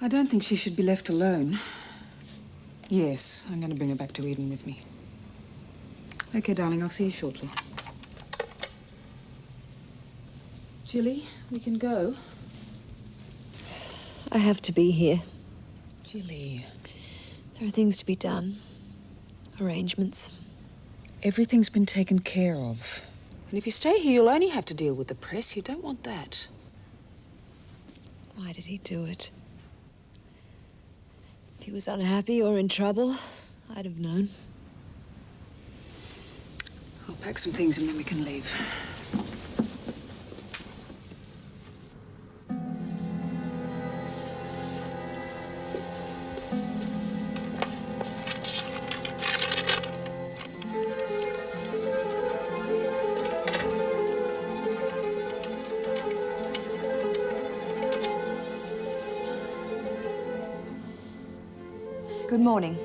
I don't think she should be left alone. Yes, I'm going to bring her back to Eden with me. Okay, darling, I'll see you shortly. Jilly, we can go. I have to be here. Jilly. There are things to be done. Arrangements. Everything's been taken care of. And if you stay here, you'll only have to deal with the press. You don't want that. Why did he do it? If he was unhappy or in trouble, I'd have known. I'll pack some things and then we can leave. Good morning.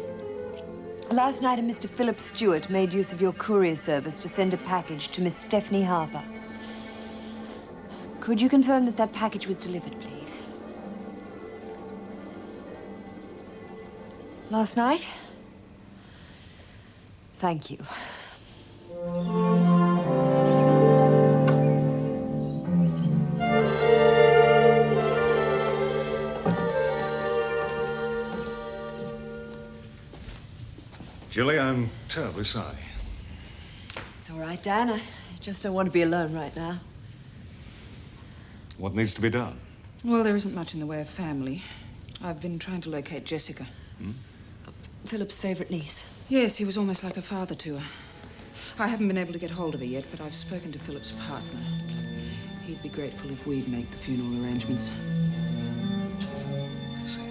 Last night, a Mr. Philip Stewart made use of your courier service to send a package to Miss Stephanie Harper. Could you confirm that that package was delivered, please? Last night? Thank you. Jilly, I'm terribly sorry. It's all right, Dan. I just don't want to be alone right now. What needs to be done? Well, there isn't much in the way of family. I've been trying to locate Jessica. Philip's favorite niece. Yes, he was almost like a father to her. I haven't been able to get hold of her yet, but I've spoken to Philip's partner. He'd be grateful if we'd make the funeral arrangements. I see.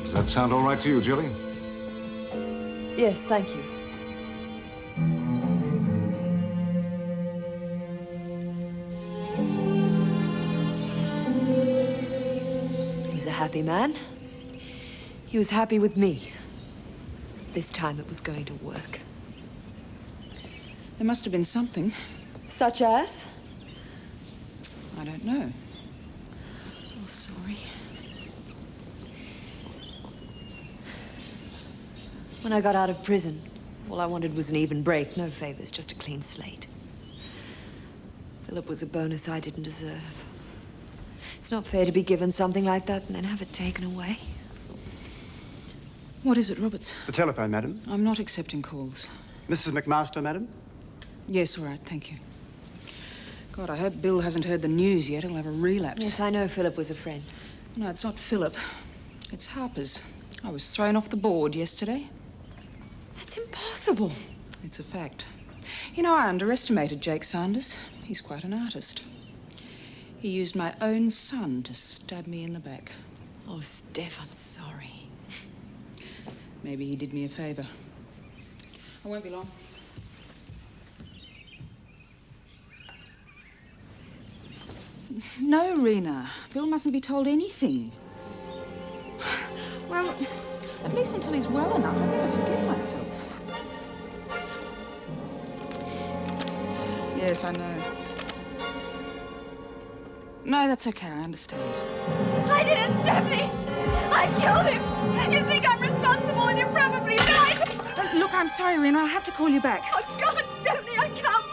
Does that sound all right to you, Jilly? Yes, thank you. He's a happy man. He was happy with me. This time it was going to work. There must have been something. Such as? I don't know. Oh, sorry. When I got out of prison, all I wanted was an even break. No favors, just a clean slate. Philip was a bonus I didn't deserve. It's not fair to be given something like that and then have it taken away. What is it, Roberts? The telephone, madam. I'm not accepting calls. Mrs. McMaster, madam? Yes, all right, thank you. God, I hope Bill hasn't heard the news yet. He'll have a relapse. Yes, I know Philip was a friend. No, it's not Philip. It's Harper's. I was thrown off the board yesterday. That's impossible. It's a fact. You know, I underestimated Jake Sanders. He's quite an artist. He used my own son to stab me in the back. Oh, Steph, I'm sorry. Maybe he did me a favor. I won't be long. No, Rena. Bill mustn't be told anything. Well, at least until he's well enough, I'll never forgive myself. Yes, I know. No, that's okay. I understand. I didn't, Stephanie! I killed him! You think I'm responsible and you're probably right! Look, I'm sorry, Rena. I'll have to call you back. Oh, God, Stephanie, I can't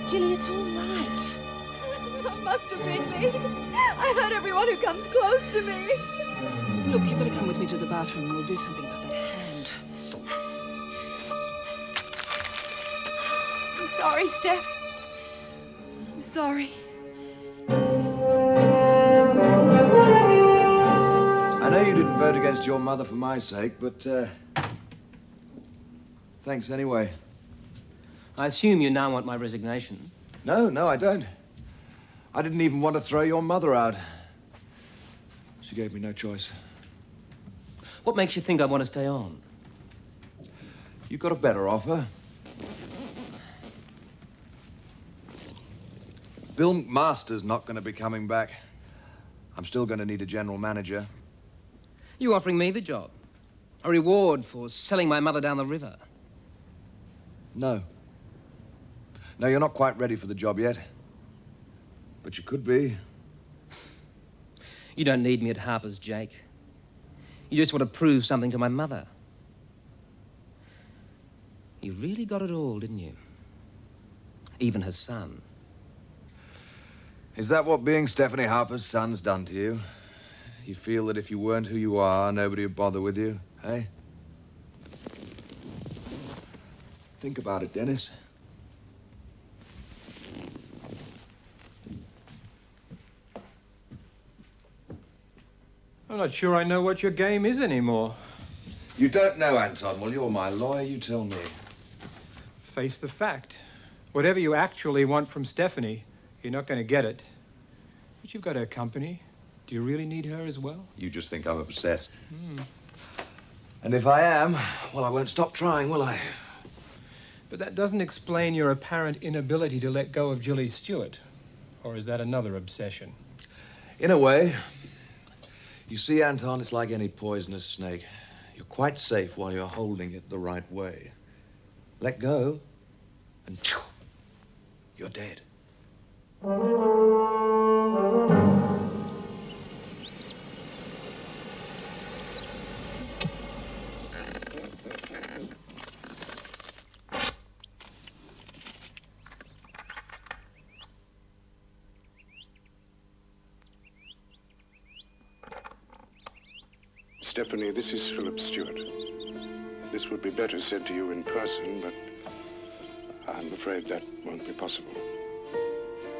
Jilly, it's all right. bear it! That must have been me. I hurt everyone who comes close to me. Look, you better come with me to the bathroom and we'll do something about that hand. I'm sorry, Steph. I'm sorry. I know you didn't vote against your mother for my sake, but, thanks anyway. I assume you now want my resignation. No, I don't. I didn't even want to throw your mother out. She gave me no choice. What makes you think I want to stay on? You got a better offer. Bill Masters not going to be coming back. I'm still going to need a general manager. You offering me the job? A reward for selling my mother down the river? No. No, you're not quite ready for the job yet. But you could be. You don't need me at Harper's, Jake. You just want to prove something to my mother. You really got it all, didn't you? Even her son. Is that what being Stephanie Harper's son's done to you? You feel that if you weren't who you are, nobody would bother with you, eh? Think about it, Dennis. I'm not sure I know what your game is anymore. You don't know, Anton. Well, you're my lawyer. You tell me. Face the fact. Whatever you actually want from Stephanie, you're not going to get it. But you've got her company. Do you really need her as well? You just think I'm obsessed. And if I am, well, I won't stop trying, will I? But that doesn't explain your apparent inability to let go of Jilly Stewart. Or is that another obsession? In a way. You see, Anton, it's like any poisonous snake. You're quite safe while you're holding it the right way. Let go, and you're dead. Stephanie, this is Philip Stewart. This would be better said to you in person, but I'm afraid that won't be possible.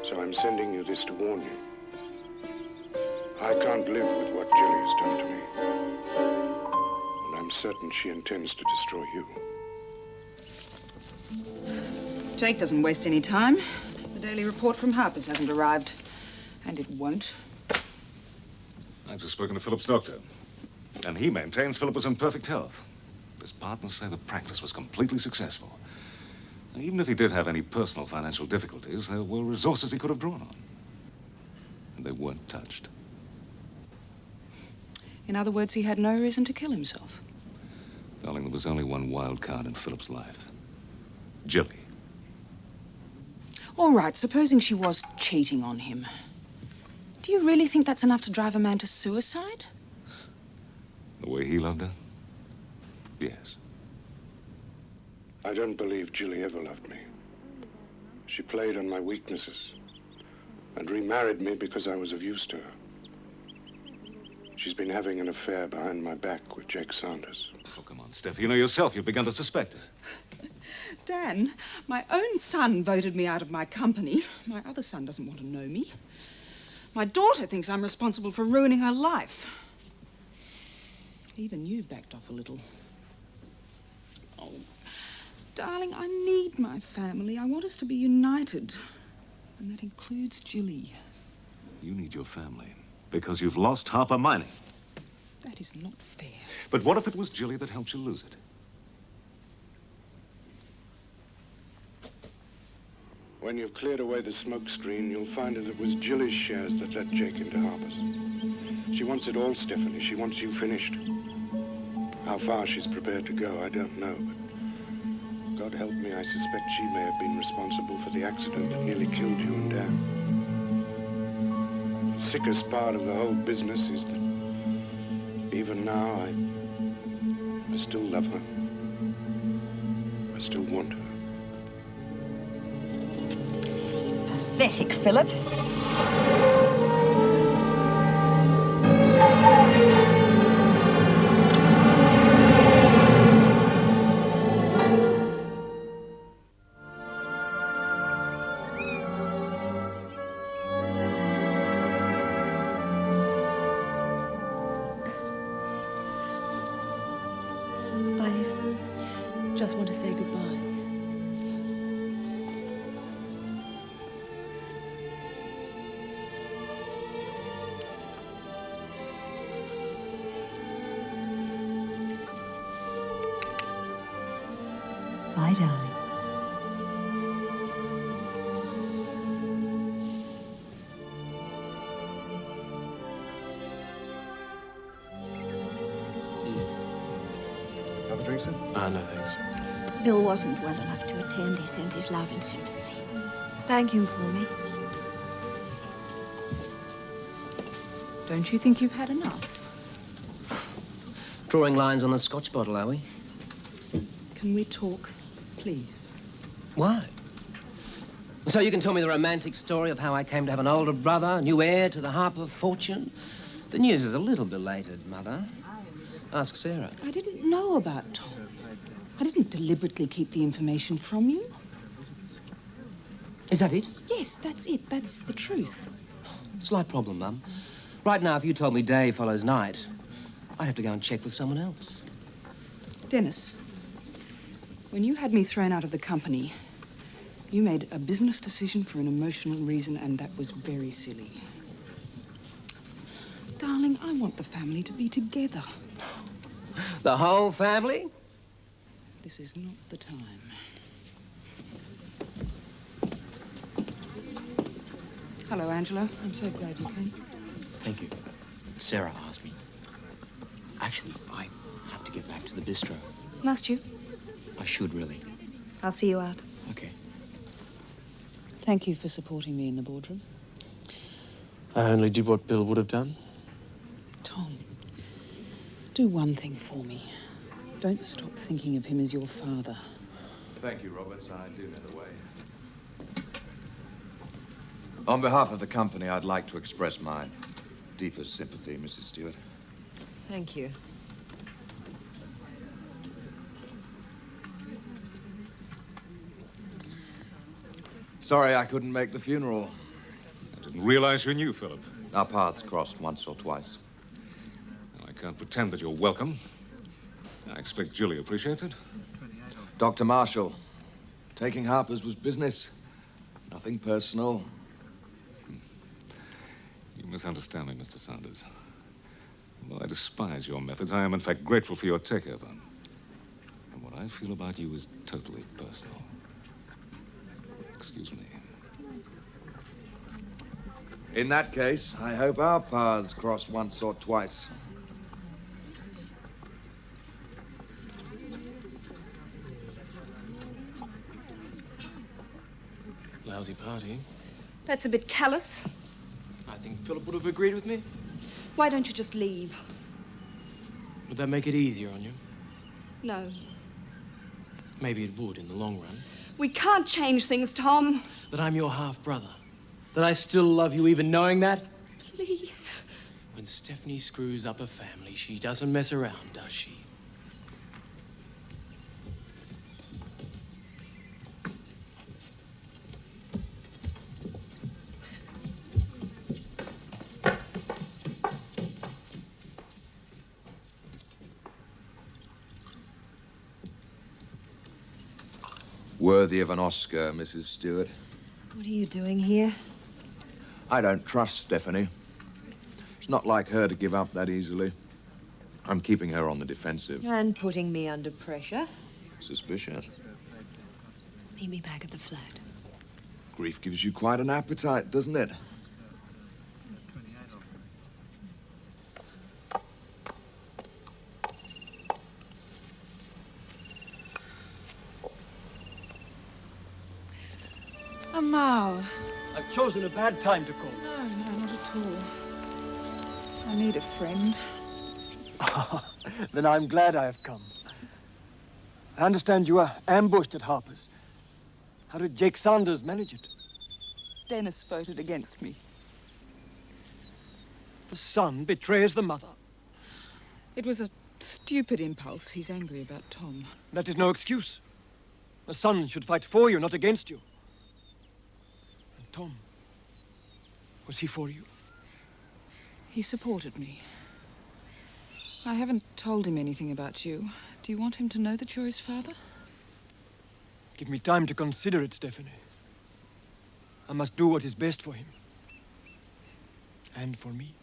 So I'm sending you this to warn you. I can't live with what Jilly has done to me. And I'm certain she intends to destroy you. Jake doesn't waste any time. The daily report from Harper's hasn't arrived. And it won't. I've just spoken to Philip's doctor. And he maintains Philip was in perfect health. His partners say the practice was completely successful. Now, even if he did have any personal financial difficulties, there were resources he could have drawn on. And they weren't touched. In other words, he had no reason to kill himself. Darling, there was only one wild card in Philip's life. Jilly. All right, supposing she was cheating on him. Do you really think that's enough to drive a man to suicide? The way he loved her? Yes. I don't believe Jilly ever loved me. She played on my weaknesses and remarried me because I was of use to her. She's been having an affair behind my back with Jake Sanders. Oh, come on, Steph. You know yourself you've begun to suspect her. Dan, my own son voted me out of my company. My other son doesn't want to know me. My daughter thinks I'm responsible for ruining her life. Even you backed off a little. Oh, darling, I need my family. I want us to be united. And that includes Jilly. You need your family because you've lost Harper Mining. That is not fair. But what if it was Jilly that helped you lose it? When you've cleared away the smoke screen, you'll find that it was Jilly's shares that let Jake into Harper's. She wants it all, Stephanie. She wants you finished. How far she's prepared to go, I don't know, but God help me, I suspect she may have been responsible for the accident that nearly killed you and Dan. The sickest part of the whole business is that even now, I still love her. I still want her. Pathetic, Philip. I just want to say goodbye. Bye, darling. Have a drink, sir? No, thanks. Bill wasn't well enough to attend. He sends his love and sympathy. Thank him for me. Don't you think you've had enough? Drawing lines on the Scotch bottle, are we? Can we talk, please? Why? So you can tell me the romantic story of how I came to have an older brother, new heir to the Harper fortune? The news is a little belated, Mother. Ask Sarah. I didn't know about Tom. I didn't deliberately keep the information from you. Is that it? Yes, that's it. That's the truth. Slight problem, Mum. Right now, if you told me day follows night, I'd have to go and check with someone else. Dennis, when you had me thrown out of the company, you made a business decision for an emotional reason, and that was very silly. Darling, I want the family to be together. The whole family? This is not the time. Hello, Angela. I'm so glad you came. Thank you. Sarah asked me. Actually, I have to get back to the bistro. Must you? I should, really. I'll see you out. Okay. Thank you for supporting me in the boardroom. I only did what Bill would have done. Tom, do one thing for me. Don't stop thinking of him as your father. Thank you, Roberts. I do know the way. On behalf of the company, I'd like to express my deepest sympathy, Mrs. Stewart. Thank you. Sorry I couldn't make the funeral. I didn't realize you knew Philip. Our paths crossed once or twice. I can't pretend that you're welcome. I expect Julie appreciates it. Dr. Marshall, taking Harper's was business. Nothing personal. You misunderstand me, Mr. Sanders. Although I despise your methods, I am in fact grateful for your takeover. And what I feel about you is totally personal. Excuse me. In that case, I hope our paths cross once or twice. Lousy party. That's a bit callous. I think Philip would have agreed with me. Why don't you just leave? Would that make it easier on you? No. Maybe it would in the long run. We can't change things, Tom. That I'm your half-brother. That I still love you even knowing that. Please. When Stephanie screws up a family, she doesn't mess around, does she? Worthy of an Oscar, Mrs. Stewart. What are you doing here? I don't trust Stephanie. It's not like her to give up that easily. I'm keeping her on the defensive. And putting me under pressure. Suspicious. Meet me back at the flat. Grief gives you quite an appetite, doesn't it? Amal. I've chosen a bad time to call. No, not at all. I need a friend. Then I'm glad I have come. I understand you were ambushed at Harper's. How did Jake Sanders manage it? Dennis voted against me. The son betrays the mother. It was a stupid impulse. He's angry about Tom. That is no excuse. The son should fight for you, not against you. And Tom, was he for you? He supported me. I haven't told him anything about you. Do you want him to know that you're his father? Give me time to consider it, Stephanie. I must do what is best for him. And for me.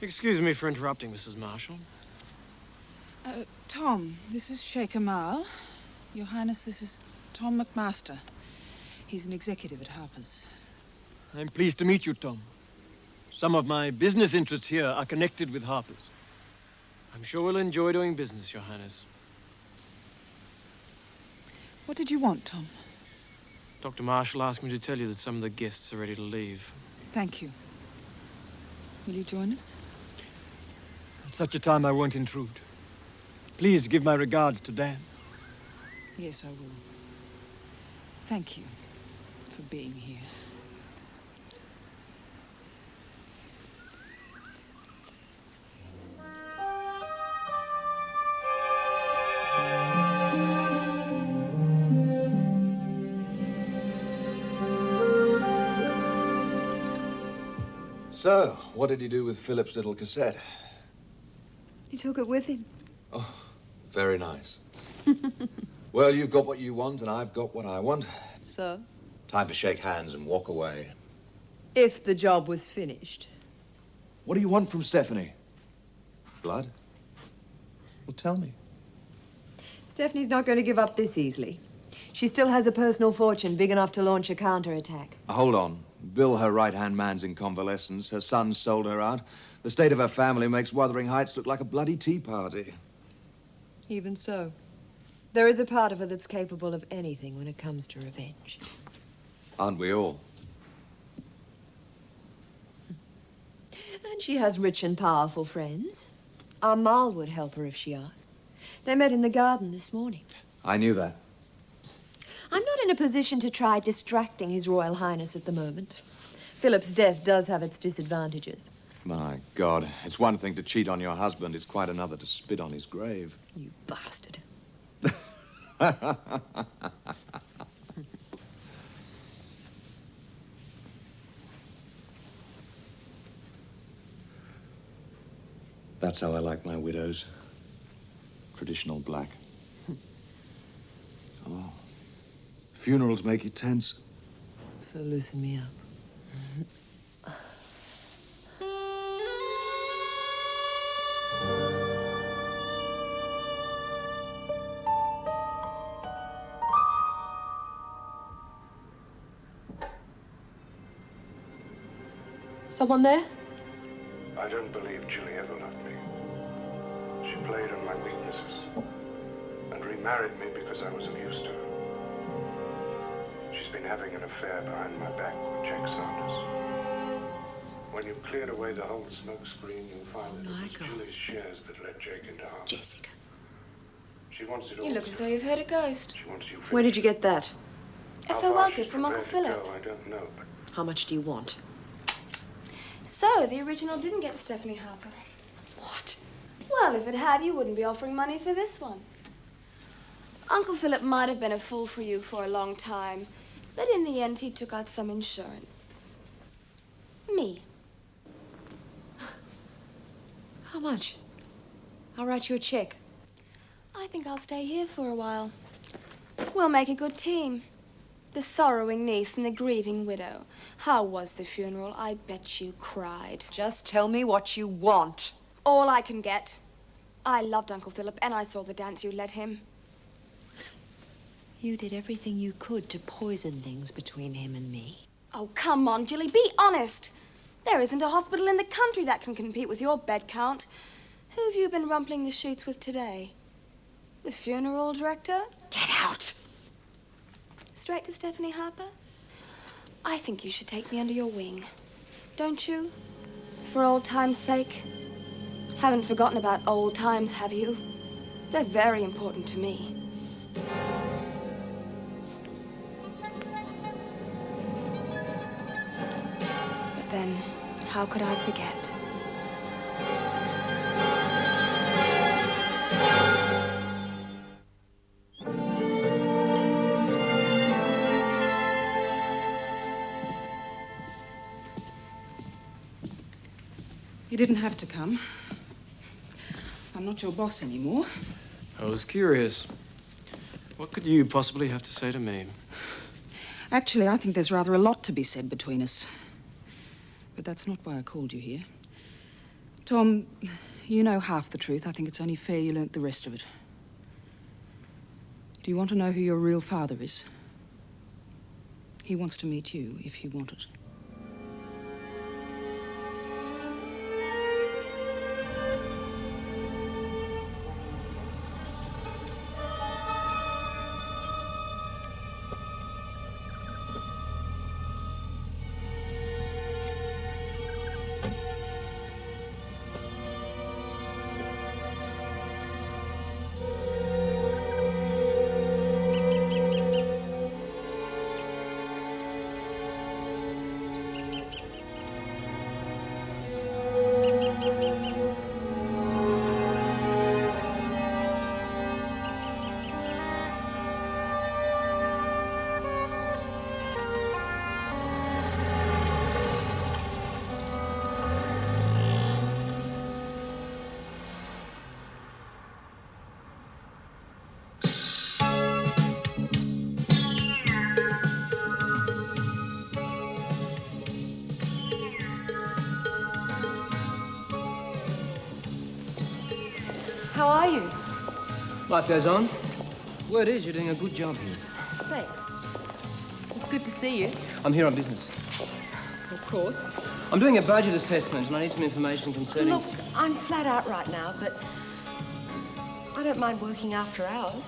Excuse me for interrupting, Mrs. Marshall. Tom, this is Sheikh Amal. Your Highness, this is Tom McMaster. He's an executive at Harper's. I'm pleased to meet you, Tom. Some of my business interests here are connected with Harper's. I'm sure we'll enjoy doing business, Your Highness. What did you want, Tom? Dr. Marshall asked me to tell you that some of the guests are ready to leave. Thank you. Will you join us? At such a time, I won't intrude. Please give my regards to Dan. Yes, I will. Thank you for being here. So, what did he do with Philip's little cassette? He took it with him. Oh, very nice. Well, you've got what you want, and I've got what I want. So? Time to shake hands and walk away. If the job was finished. What do you want from Stephanie? Blood? Well, tell me. Stephanie's not going to give up this easily. She still has a personal fortune big enough to launch a counterattack. Hold on. Bill, her right-hand man's in convalescence. Her son sold her out. The state of her family makes Wuthering Heights look like a bloody tea party. Even so, there is a part of her that's capable of anything when it comes to revenge. Aren't we all? And she has rich and powerful friends. Amal would help her if she asked. They met in the garden this morning. I knew that. I'm not in a position to try distracting His Royal Highness at the moment. Philip's death does have its disadvantages. My God, it's one thing to cheat on your husband. It's quite another to spit on his grave. You bastard. That's how I like my widows. Traditional black. Oh. Funerals make you tense. So loosen me up. Someone there? I don't believe Julie ever loved me. She played on my weaknesses and remarried me because I was of use to her. She's been having an affair behind my back with Jake Saunders. When you've cleared away the whole smoke screen, you'll find that it was Julie's shares that led Jake into harm. Jessica. She wants it all. You look as though you've heard a ghost. She wants you Where did you get that? A farewell gift from Uncle Philip. I don't know, but How much do you want? So, the original didn't get to Stephanie Harper. What? Well, if it had, you wouldn't be offering money for this one. Uncle Philip might have been a fool for you for a long time, but in the end, he took out some insurance. Me. How much? I'll write you a check. I think I'll stay here for a while. We'll make a good team. The sorrowing niece and the grieving widow. How was the funeral? I bet you cried. Just tell me what you want. All I can get. I loved Uncle Philip, and I saw the dance you led him. You did everything you could to poison things between him and me. Oh, come on, Jilly, be honest. There isn't a hospital in the country that can compete with your bed count. Who have you been rumpling the sheets with today? The funeral director? Get out! Straight to Stephanie Harper? I think you should take me under your wing. Don't you? For old time's sake. Haven't forgotten about old times, have you? They're very important to me. But then, how could I forget? You didn't have to come. I'm not your boss anymore. I was curious. What could you possibly have to say to me? Actually, I think there's rather a lot to be said between us. But that's not why I called you here. Tom, you know half the truth. I think it's only fair you learnt the rest of it. Do you want to know who your real father is? He wants to meet you, if you want it. How are you? Life goes on. Word is you're doing a good job here. Thanks. It's good to see you. I'm here on business. Of course. I'm doing a budget assessment and I need some information concerning... Look, I'm flat out right now, but I don't mind working after hours.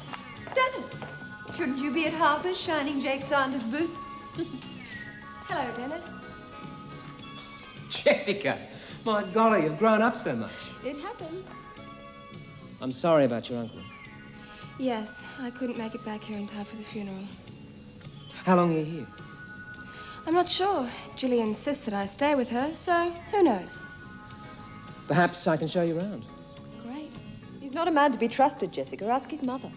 Dennis, shouldn't you be at Harper's shining Jake Sanders' boots? Hello, Dennis. Jessica! My golly, you've grown up so much. It happens. I'm sorry about your uncle. Yes, I couldn't make it back here in time for the funeral. How long are you here? I'm not sure. Gilly insists that I stay with her, so who knows? Perhaps I can show you around. Great. He's not a man to be trusted, Jessica. Ask his mother.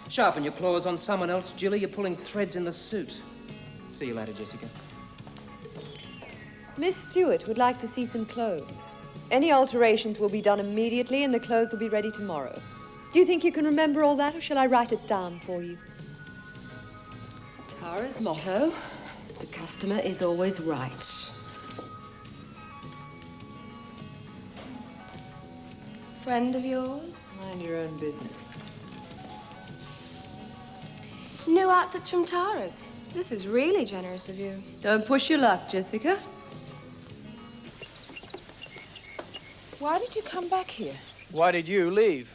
Sharpen your claws on someone else, Gilly. You're pulling threads in the suit. See you later, Jessica. Miss Stewart would like to see some clothes. Any alterations will be done immediately and the clothes will be ready tomorrow. Do you think you can remember all that, or shall I write it down for you? Tara's motto, the customer is always right. Friend of yours? Mind your own business. New outfits from Tara's. This is really generous of you. Don't push your luck, Jessica. Why did you come back here? Why did you leave?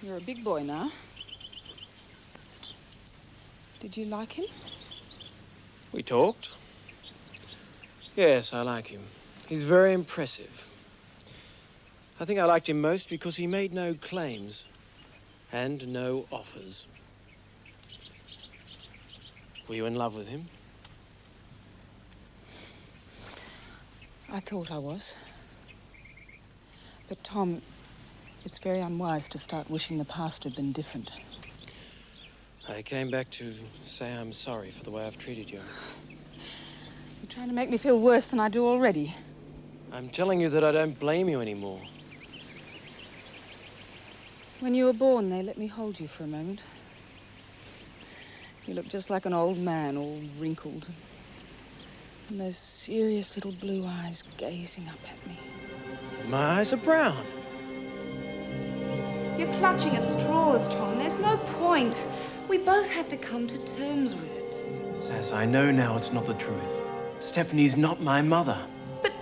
You're a big boy now. Did you like him? We talked. Yes, I like him. He's very impressive. I think I liked him most because he made no claims and no offers. Were you in love with him? I thought I was. But, Tom, it's very unwise to start wishing the past had been different. I came back to say I'm sorry for the way I've treated you. You're trying to make me feel worse than I do already. I'm telling you that I don't blame you anymore. When you were born, they let me hold you for a moment. You looked just like an old man, all wrinkled. And those serious little blue eyes gazing up at me. My eyes are brown. You're clutching at straws, Tom. There's no point. We both have to come to terms with it. Sass, I know now it's not the truth. Stephanie's not my mother. But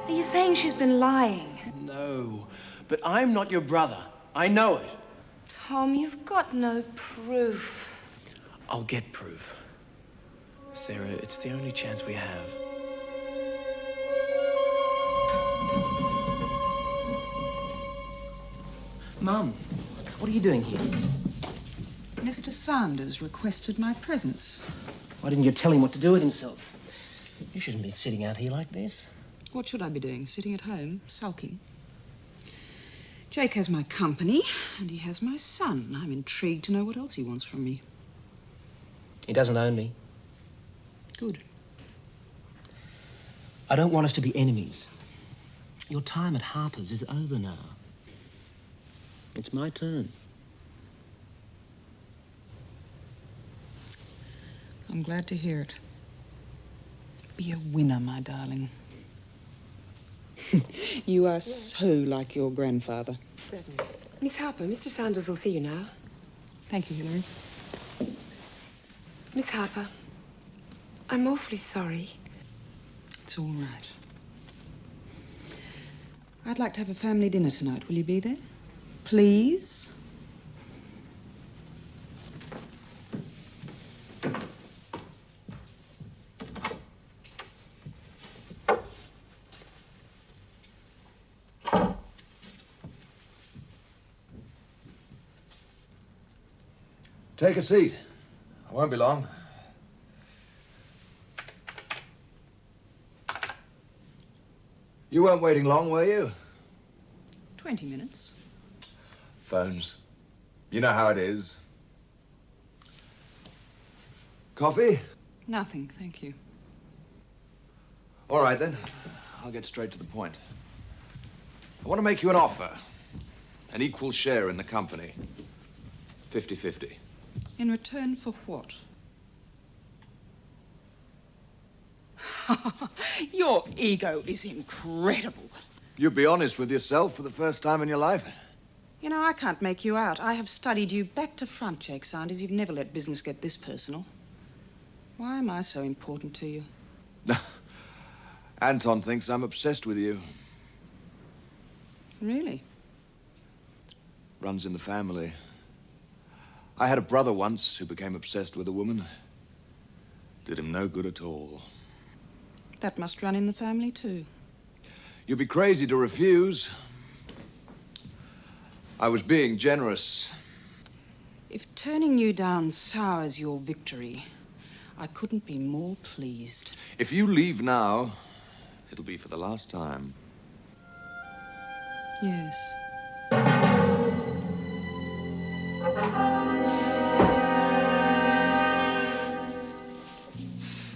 are you saying she's been lying? No, but I'm not your brother. I know it. Tom, you've got no proof. I'll get proof. Sarah, it's the only chance we have. Mum, what are you doing here? Mr. Sanders requested my presence. Why didn't you tell him what to do with himself? You shouldn't be sitting out here like this. What should I be doing? Sitting at home, sulking? Jake has my company, and he has my son. I'm intrigued to know what else he wants from me. He doesn't own me. Good. I don't want us to be enemies. Your time at Harper's is over now. It's my turn. I'm glad to hear it. Be a winner, my darling. You are so like your grandfather. Certainly. Miss Harper, Mr. Sanders will see you now. Thank you, Hilary. Miss Harper, I'm awfully sorry. It's all right. I'd like to have a family dinner tonight. Will you be there? Please? Take a seat. I won't be long. You weren't waiting long, were you? 20 minutes. Phones. You know how it is. Coffee? Nothing, thank you. All right, then. I'll get straight to the point. I want to make you an offer. An equal share in the company. 50-50. In return for what? Your ego is incredible. You be honest with yourself for the first time in your life. You know, I can't make you out. I have studied you back to front, Jake Sanders. You've never let business get this personal. Why am I so important to you? Anton thinks I'm obsessed with you. Really? Runs in the family. I had a brother once who became obsessed with a woman. Did him no good at all. That must run in the family, too. You'd be crazy to refuse. I was being generous. If turning you down sours your victory, I couldn't be more pleased. If you leave now, it'll be for the last time. Yes.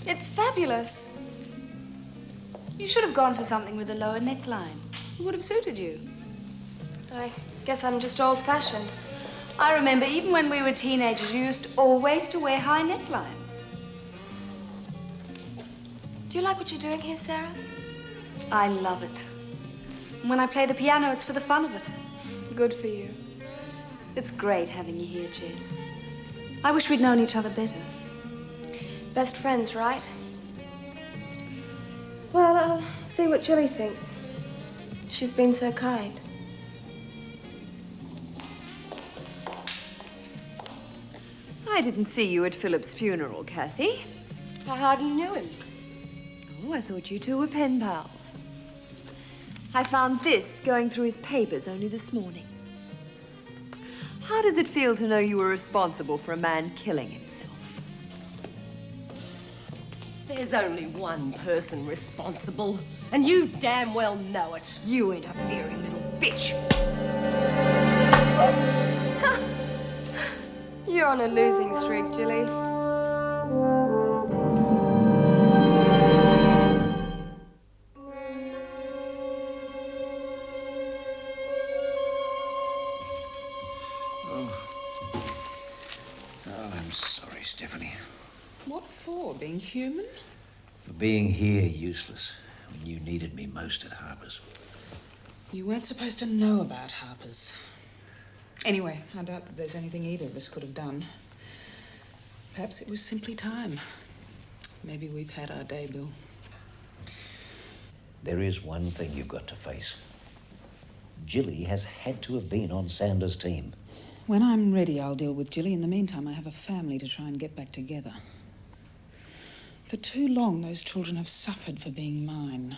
It's fabulous. You should have gone for something with a lower neckline. It would have suited you. I guess I'm just old-fashioned. I remember even when we were teenagers, you used always to wear high necklines. Do you like what you're doing here, Sarah? I love it. And when I play the piano, it's for the fun of it. Good for you. It's great having you here, Jess. I wish we'd known each other better. Best friends, right? Well, I'll see what Julie thinks. She's been so kind. I didn't see you at Philip's funeral, Cassie. I hardly knew him. Oh, I thought you two were pen pals. I found this going through his papers only this morning. How does it feel to know you were responsible for a man killing himself? There's only one person responsible, and you damn well know it. You interfering little bitch. You're on a losing streak, Julie. Oh, I'm sorry, Stephanie. What for? Being human? For being here useless when you needed me most at Harper's. You weren't supposed to know about Harper's. Anyway, I doubt that there's anything either of us could have done. Perhaps it was simply time. Maybe we've had our day, Bill. There is one thing you've got to face. Jilly has had to have been on Sanders' team. When I'm ready, I'll deal with Jilly. In the meantime, I have a family to try and get back together. For too long, those children have suffered for being mine.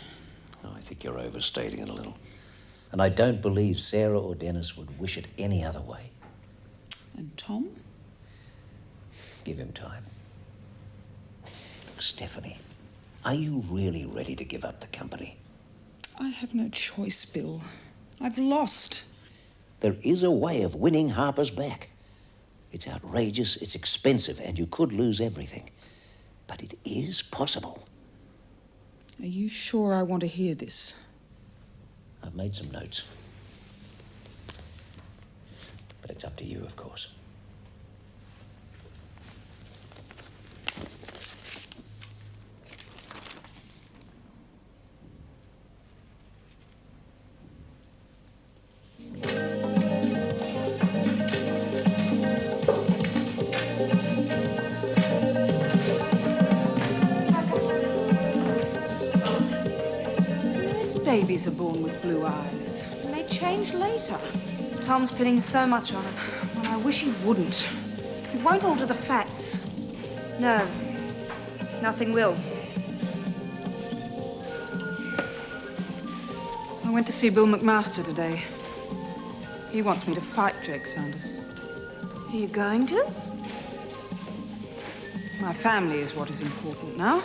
Oh, I think you're overstating it a little. And I don't believe Sarah or Dennis would wish it any other way. And Tom? Give him time. Look, Stephanie, are you really ready to give up the company? I have no choice, Bill. I've lost. There is a way of winning Harper's back. It's outrageous, it's expensive, and you could lose everything. But it is possible. Are you sure I want to hear this? I've made some notes. But it's up to you, of course. Babies are born with blue eyes, and they change later. Tom's pinning so much on it. Well, I wish he wouldn't. It won't alter the facts. No, nothing will. I went to see Bill McMaster today. He wants me to fight Jake Sanders. Are you going to? My family is what is important now.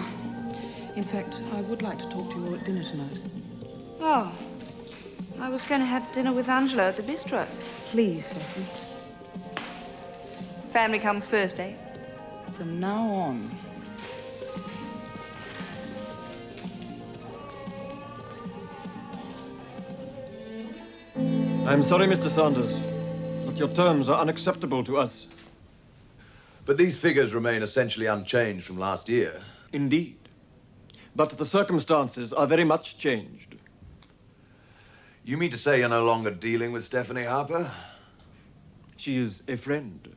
In fact, I would like to talk to you all at dinner tonight. Oh, I was going to have dinner with Angelo at the bistro. Please, Cecil. Family comes first, eh? From now on. I'm sorry, Mr. Sanders, but your terms are unacceptable to us. But these figures remain essentially unchanged from last year. Indeed. But the circumstances are very much changed. You mean to say you're no longer dealing with Stephanie Harper? She is a friend.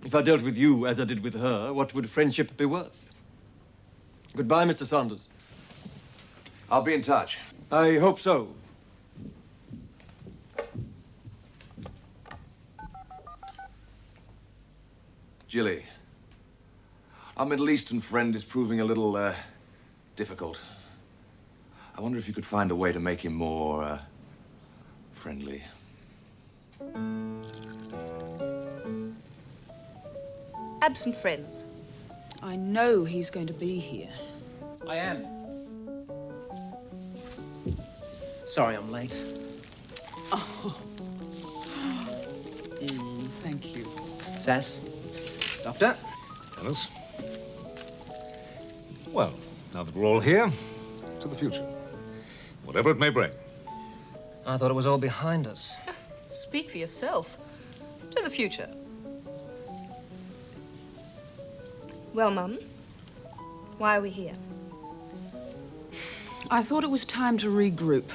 If I dealt with you as I did with her, what would friendship be worth? Goodbye, Mr. Saunders. I'll be in touch. I hope so. Jilly, our Middle Eastern friend is proving a little, difficult. I wonder if you could find a way to make him more, friendly. Absent friends. I know he's going to be here. I am. Sorry I'm late. Oh. Thank you. Sass? Doctor? Dennis? Well, now that we're all here, to the future. Whatever it may bring. I thought it was all behind us. Speak for yourself. To the future. Well, Mum, why are we here? I thought it was time to regroup.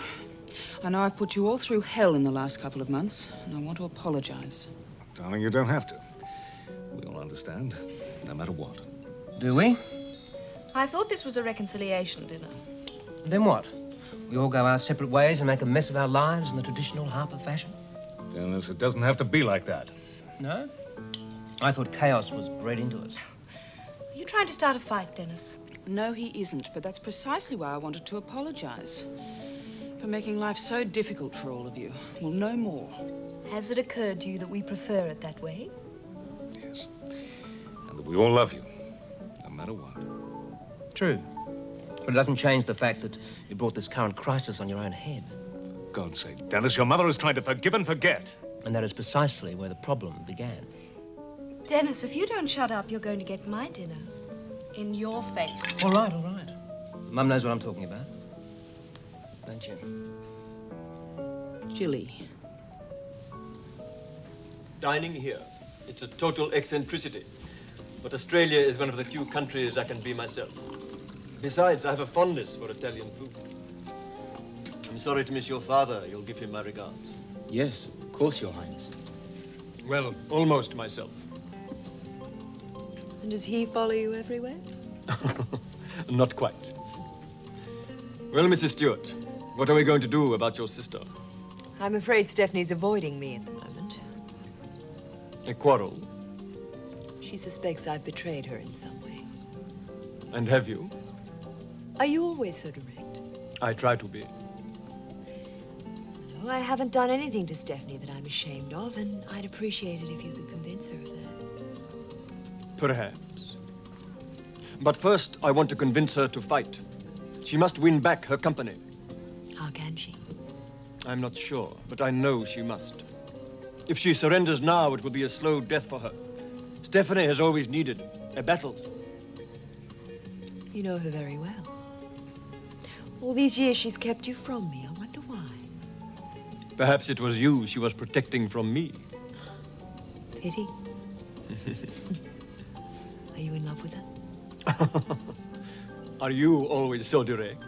I know I've put you all through hell in the last couple of months, and I want to apologize. Darling, you don't have to. We all understand, no matter what. Do we? I thought this was a reconciliation dinner. Then what? We all go our separate ways and make a mess of our lives in the traditional Harper fashion? Dennis, it doesn't have to be like that. No? I thought chaos was bred into us. Are you trying to start a fight, Dennis? No, he isn't, but that's precisely why I wanted to apologize. For making life so difficult for all of you. Well, no more. Has it occurred to you that we prefer it that way? Yes. And that we all love you, no matter what. True. But it doesn't change the fact that you brought this current crisis on your own head. For God's sake, Dennis, your mother is trying to forgive and forget. And that is precisely where the problem began. Dennis, if you don't shut up, you're going to get my dinner in your face. All right, all right. Mum knows what I'm talking about. Don't you? Jilly. Dining here. It's a total eccentricity. But Australia is one of the few countries I can be myself. Besides, I have a fondness for Italian food. I'm sorry to miss your father. You'll give him my regards. Yes, of course, Your Highness. Well, almost myself. And does he follow you everywhere? Not quite. Well, Mrs. Stewart, what are we going to do about your sister? I'm afraid Stephanie's avoiding me at the moment. A quarrel? She suspects I've betrayed her in some way. And have you? Are you always so direct? I try to be. No, I haven't done anything to Stephanie that I'm ashamed of, and I'd appreciate it if you could convince her of that. Perhaps. But first, I want to convince her to fight. She must win back her company. How can she? I'm not sure, but I know she must. If she surrenders now, it will be a slow death for her. Stephanie has always needed a battle. You know her very well. All these years she's kept you from me. I wonder why. Perhaps it was you she was protecting from me. Pity. Are you in love with her? Are you always so direct?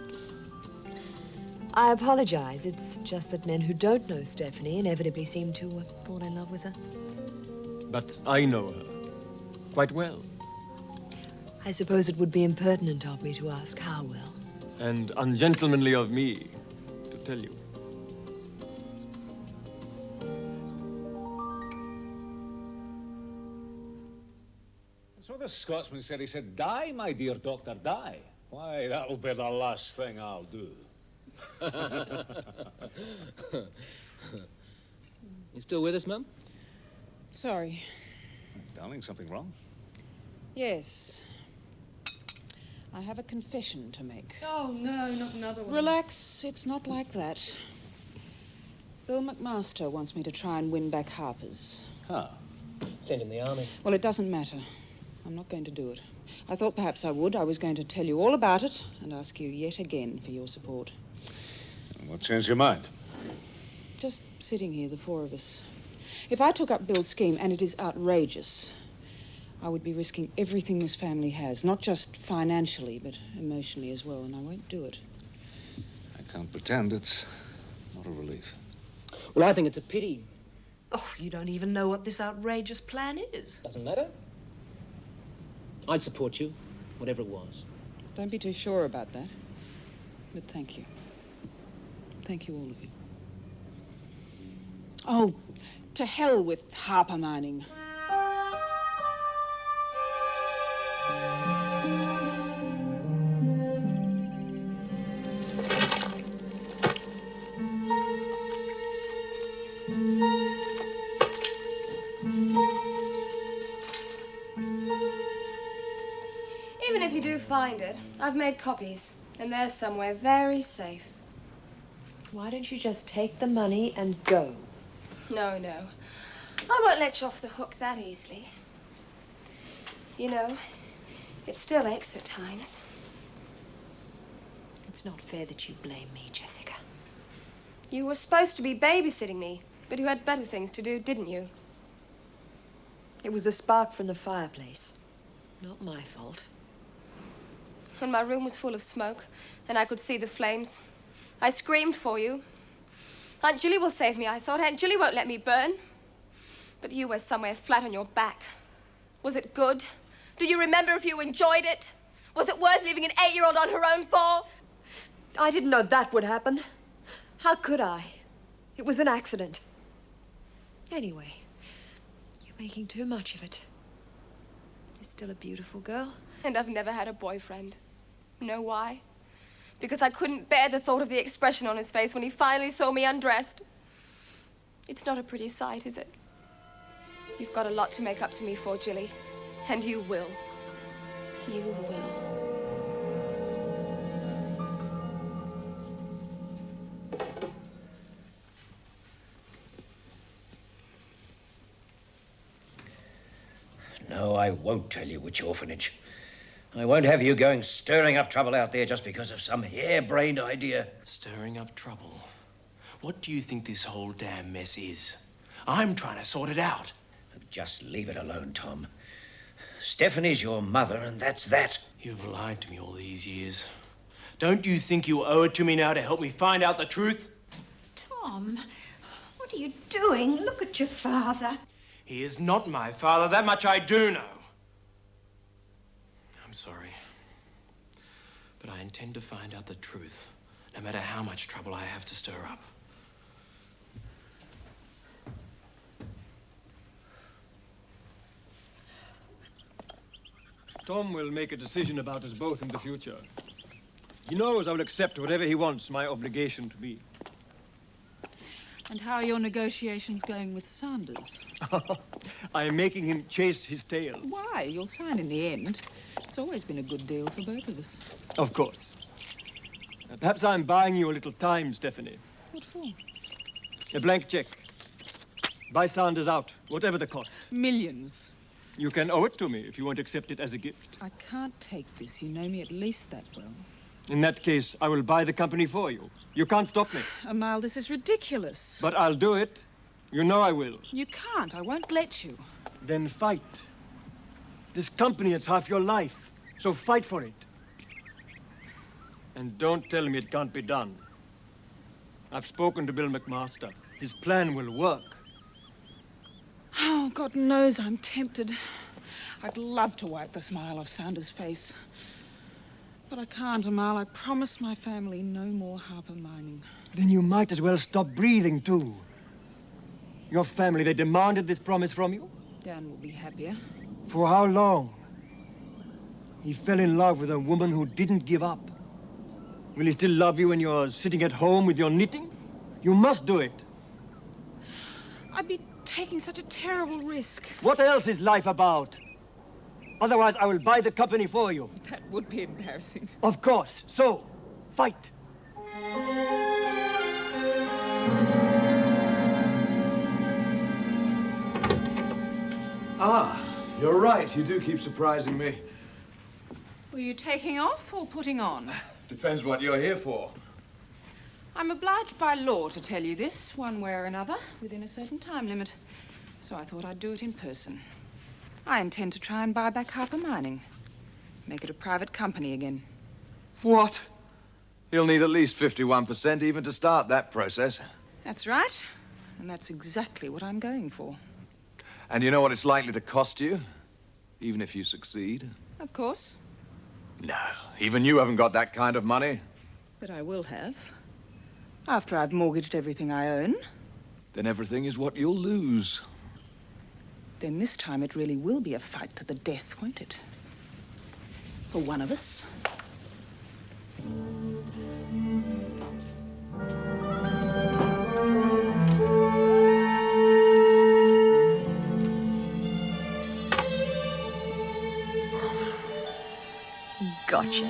I apologize. It's just that men who don't know Stephanie inevitably seem to fall in love with her. But I know her quite well. I suppose it would be impertinent of me to ask how well. And ungentlemanly of me to tell you. So the Scotsman said, he said, "Die, my dear doctor, die." Why, that'll be the last thing I'll do. You still with us, Mum? Sorry. Darling, something wrong? Yes. I have a confession to make. Oh, no, not another one. Relax, it's not like that. Bill McMaster wants me to try and win back Harper's. Huh. Sent in the army. Well, it doesn't matter. I'm not going to do it. I thought perhaps I would. I was going to tell you all about it and ask you yet again for your support. And what changed your mind? Just sitting here, the four of us. If I took up Bill's scheme, and it is outrageous, I would be risking everything this family has, not just financially, but emotionally as well, and I won't do it. I can't pretend it's not a relief. Well, I think it's a pity. Oh, you don't even know what this outrageous plan is. Doesn't matter. I'd support you, whatever it was. Don't be too sure about that. But thank you. Thank you, all of you. Oh, to hell with Harper Mining. Even if you do find it, I've made copies, and they're somewhere very safe. Why don't you just take the money and go? No, no. I won't let you off the hook that easily. You know, it still aches at times. It's not fair that you blame me, Jessica. You were supposed to be babysitting me, but you had better things to do, didn't you? It was a spark from the fireplace. Not my fault. When my room was full of smoke and I could see the flames, I screamed for you. Aunt Julie will save me, I thought. Aunt Julie won't let me burn. But you were somewhere flat on your back. Was it good? Do you remember if you enjoyed it? Was it worth leaving an 8-year-old on her own for? I didn't know that would happen. How could I? It was an accident. Anyway, you're making too much of it. You're still a beautiful girl. And I've never had a boyfriend. Know why? Because I couldn't bear the thought of the expression on his face when he finally saw me undressed. It's not a pretty sight, is it? You've got a lot to make up to me for, Jilly. And you will. You will. No, I won't tell you which orphanage. I won't have you going stirring up trouble out there just because of some harebrained idea. Stirring up trouble? What do you think this whole damn mess is? I'm trying to sort it out. Just leave it alone, Tom. Stephanie's your mother, and that's that. You've lied to me all these years. Don't you think you owe it to me now to help me find out the truth? Tom, what are you doing? Look at your father. He is not my father. That much I do know. I'm sorry. But I intend to find out the truth, no matter how much trouble I have to stir up. Tom will make a decision about us both in the future. He knows I will accept whatever he wants my obligation to be. And how are your negotiations going with Sanders? I am making him chase his tail. Why? You'll sign in the end. It's always been a good deal for both of us. Of course. Perhaps I'm buying you a little time, Stephanie. What for? A blank check. Buy Sanders out, whatever the cost. Millions. You can owe it to me if you won't accept it as a gift. I can't take this. You know me at least that well. In that case, I will buy the company for you. You can't stop me. Amal, this is ridiculous. But I'll do it. You know I will. You can't. I won't let you. Then fight. This company is half your life, so fight for it. And don't tell me it can't be done. I've spoken to Bill McMaster. His plan will work. Oh, God knows I'm tempted. I'd love to wipe the smile off Sanders' face. But I can't, Amal. I promised my family no more Harper Mining. Then you might as well stop breathing, too. Your family, they demanded this promise from you? Dan will be happier. For how long? He fell in love with a woman who didn't give up. Will he still love you when you're sitting at home with your knitting? You must do it. I'd be taking such a terrible risk. What else is life about? Otherwise, I will buy the company for you. That would be embarrassing. Of course. So, fight. Ah, you're right. You do keep surprising me. Were you taking off or putting on? Depends what you're here for. I'm obliged by law to tell you this, one way or another, within a certain time limit. So I thought I'd do it in person. I intend to try and buy back Harper Mining. Make it a private company again. What? You'll need at least 51% even to start that process. That's right. And that's exactly what I'm going for. And you know what it's likely to cost you, even if you succeed? Of course. No, even you haven't got that kind of money. But I will have. After I've mortgaged everything I own. Then everything is what you'll lose. Then this time it really will be a fight to the death, won't it? For one of us. Gotcha,